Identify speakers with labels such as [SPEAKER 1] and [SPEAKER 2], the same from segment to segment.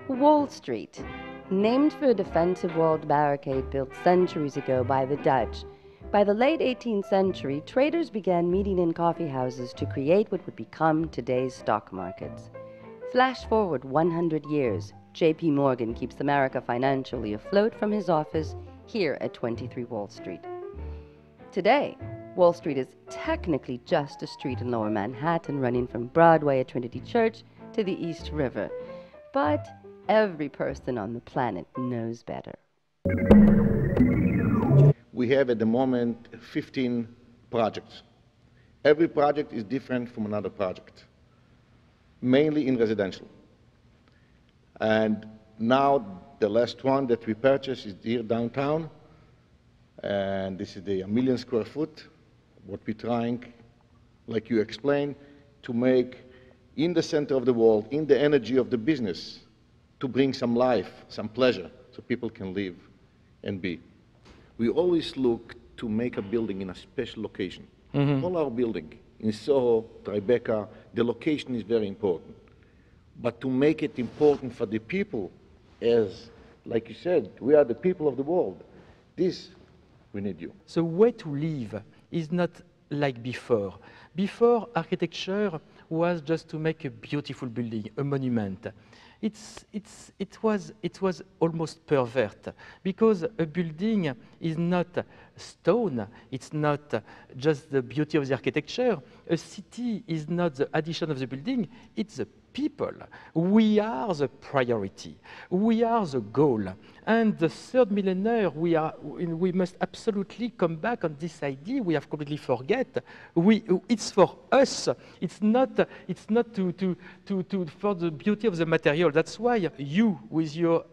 [SPEAKER 1] Wall Street, named for a defensive walled barricade built centuries ago by the Dutch. By the late 18th century, traders began meeting in coffee houses to create what would become today's stock markets. Flash forward 100 years, J.P. Morgan keeps America financially afloat from his office here at 23 Wall Street. Today, Wall Street is technically just a street in Lower Manhattan running from Broadway at Trinity Church to the East River. But every person on the planet knows better.
[SPEAKER 2] We have at the moment 15 projects. Every project is different from another project, mainly in residential. And now the last one that we purchased is here downtown, and this is the 1 million square foot. What we're trying, like you explained, to make in the center of the world, in the energy of the business, to bring some life, some pleasure, so people can live and be. We always look to make a building in a special location. All our building in Soho, Tribeca, the location is very important. But to make it important for the people, as, like you said, we are the people of the world. This, we need you.
[SPEAKER 3] The way to live is not like before. Before, architecture was just to make a beautiful building, a monument. It was almost pervert, because a building is not stone, it's not just the beauty of the architecture. A city is not the addition of the building, it's the people. We are the priority, we are the goal. And the third millennium, we must absolutely come back on this idea. We have completely forget. It's for us. It's not for the beauty of the material. That's why you, with your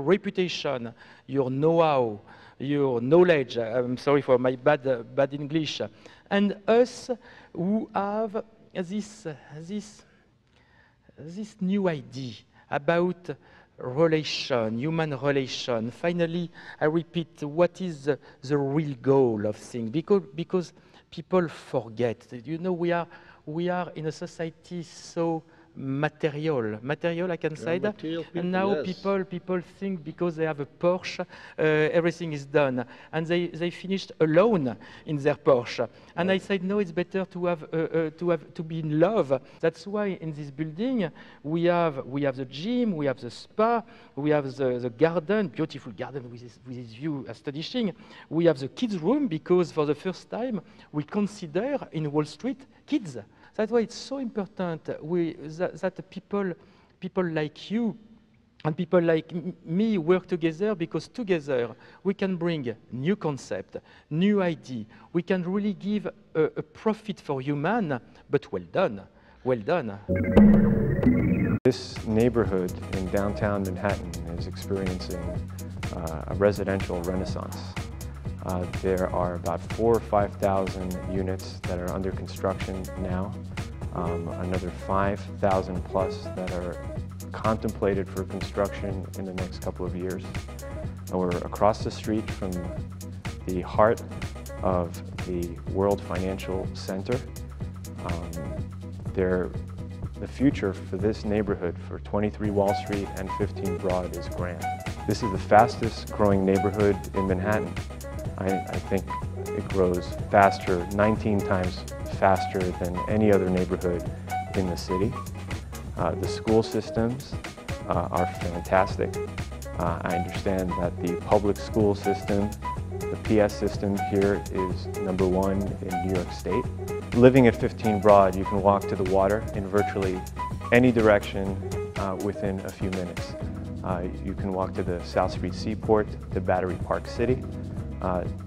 [SPEAKER 3] reputation, your know-how, your knowledge, I'm sorry for my bad English, and us who have this new idea about human relation. Finally, I repeat, what is the real goal of things? Because people forget. You know, we are in a society so material, I can say that.
[SPEAKER 2] People,
[SPEAKER 3] and now
[SPEAKER 2] yes.
[SPEAKER 3] people think because they have a Porsche, everything is done, and they finished alone in their Porsche. And I said, no, it's better to be in love. That's why in this building we have the gym, we have the spa, we have the garden, beautiful garden with this view astonishing. We have the kids' room, because for the first time we consider in Wall Street kids. That's why it's so important that people like you and people like me work together, because together we can bring new concept, new idea. We can really give a profit for human, but well done, well done.
[SPEAKER 4] This neighborhood in downtown Manhattan is experiencing a residential renaissance. There are about 4,000 or 5,000 units that are under construction now, another 5,000 plus that are contemplated for construction in the next couple of years. And we're across the street from the heart of the World Financial Center. The future for this neighborhood, for 23 Wall Street and 15 Broad, is grand. This is the fastest growing neighborhood in Manhattan. I think it grows faster, 19 times faster than any other neighborhood in the city. The school systems are fantastic. I understand that the public school system, the PS system here, is #1 in New York State. Living at 15 Broad, you can walk to the water in virtually any direction within a few minutes. You can walk to the South Street Seaport, to Battery Park City.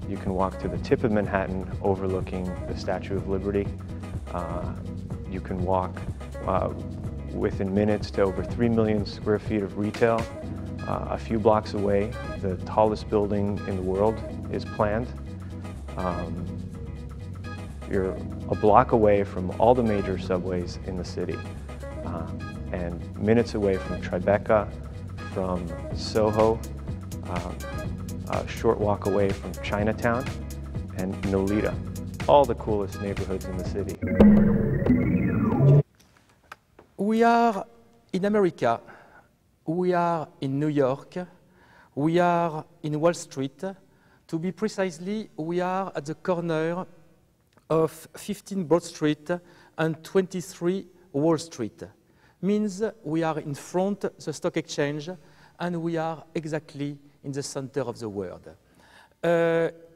[SPEAKER 4] You can walk to the tip of Manhattan overlooking the Statue of Liberty. You can walk within minutes to over 3 million square feet of retail. A few blocks away, the tallest building in the world is planned. You're a block away from all the major subways in the city, and minutes away from Tribeca, from Soho, a short walk away from Chinatown and Nolita, all the coolest neighborhoods in the city.
[SPEAKER 3] We are in America, we are in New York, we are in Wall Street. To be precisely, we are at the corner of 15 Broad Street and 23 Wall Street. Means we are in front of the stock exchange and we are exactly in the center of the world.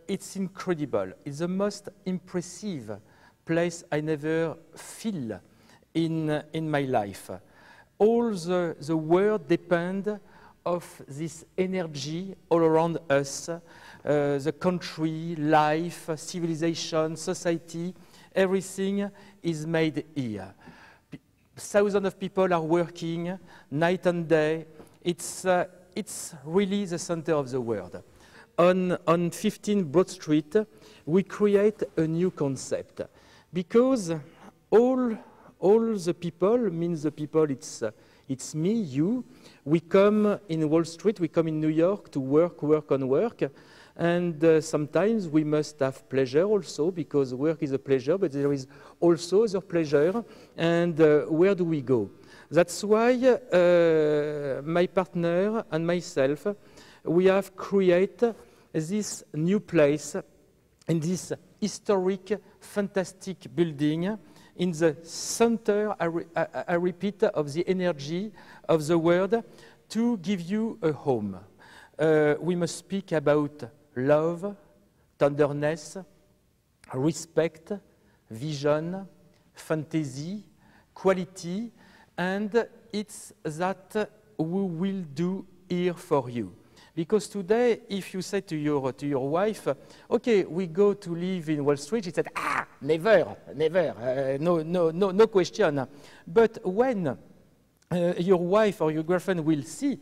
[SPEAKER 3] It's incredible. It's the most impressive place I never feel in my life. All the world depends of this energy all around us, the country, life, civilization, society, everything is made here. Thousands of people are working night and day. It's really the center of the world. On 15 Broad Street, we create a new concept because all the people, means the people, it's me, you. We come in Wall Street, we come in New York to work, and sometimes we must have pleasure also, because work is a pleasure, but there is also other pleasure, and where do we go? That's why my partner and myself, we have created this new place in this historic, fantastic building in the center, I repeat, of the energy of the world, to give you a home. We must speak about love, tenderness, respect, vision, fantasy, quality, and it's that we will do here for you. Because today, if you say to your wife, okay, we go to live in Wall Street, she said, never, no question. But when your wife or your girlfriend will see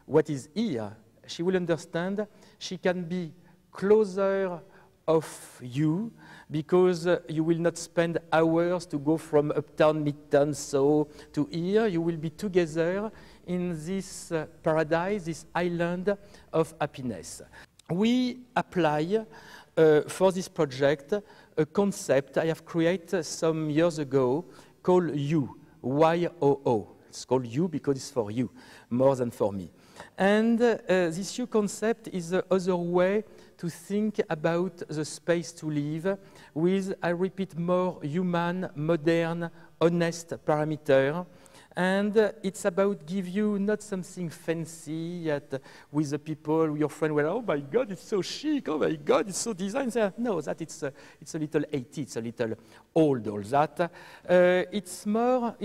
[SPEAKER 3] what is here, she will understand she can be closer of you, because you will not spend hours to go from uptown, midtown, so to here. You will be together in this paradise, this island of happiness. We apply for this project a concept I have created some years ago called You, Y-O-O. It's called You because it's for you, more than for me. And this You concept is the other way to think about the space to live with, I repeat, more human, modern, honest parameter. And it's about give you not something fancy with the people, your friend, well, oh my God, it's so chic, oh my God, it's so designed. No, that it's a little 80s, it's a little old, all that. It's more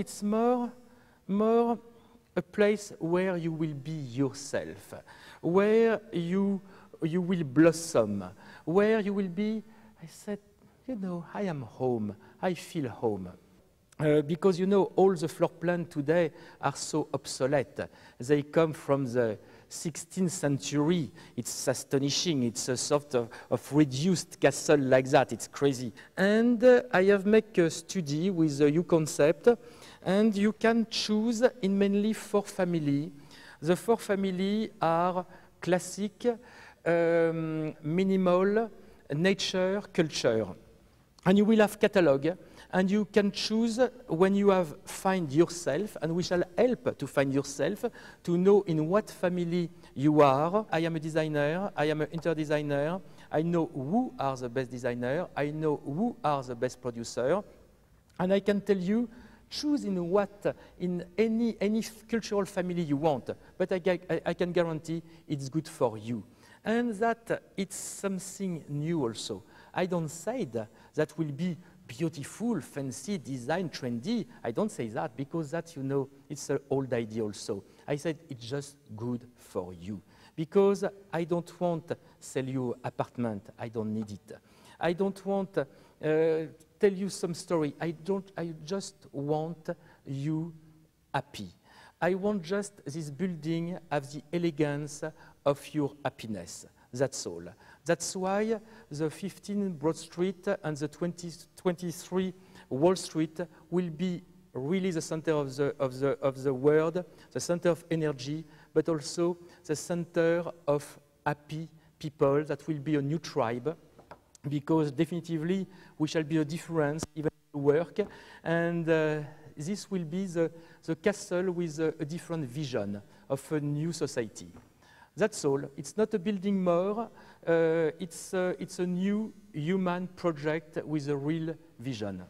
[SPEAKER 3] a place where you will be yourself, where you will blossom, where you will be, I said, you know, I am home, I feel home. Because, you know, all the floor plans today are so obsolete. They come from the 16th century. It's astonishing. It's a sort of reduced castle like that. It's crazy. And I have made a study with the You concept, and you can choose in mainly 4 families. The 4 families are classic, minimal, nature, culture. And you will have catalog, and you can choose when you have find yourself, and we shall help to find yourself, to know in what family you are. I am a designer, I am an inter-designer, I know who are the best designer, I know who are the best producer, and I can tell you, choose in any cultural family you want, but I can guarantee it's good for you. And that it's something new also. I don't say that will be beautiful, fancy, design, trendy. I don't say that because that, you know, it's an old idea also. I said it's just good for you. Because I don't want to sell you apartment. I don't need it. I don't want to tell you some story. I just want you happy. I want just this building have the elegance of your happiness. That's all. That's why the 15 Broad Street and the 23 Wall Street will be really the center of the world, the center of energy, but also the center of happy people. That will be a new tribe, because definitively we shall be a difference even to work, and this will be the castle with a different vision of a new society. That's all. It's not a building more. It's a new human project with a real vision.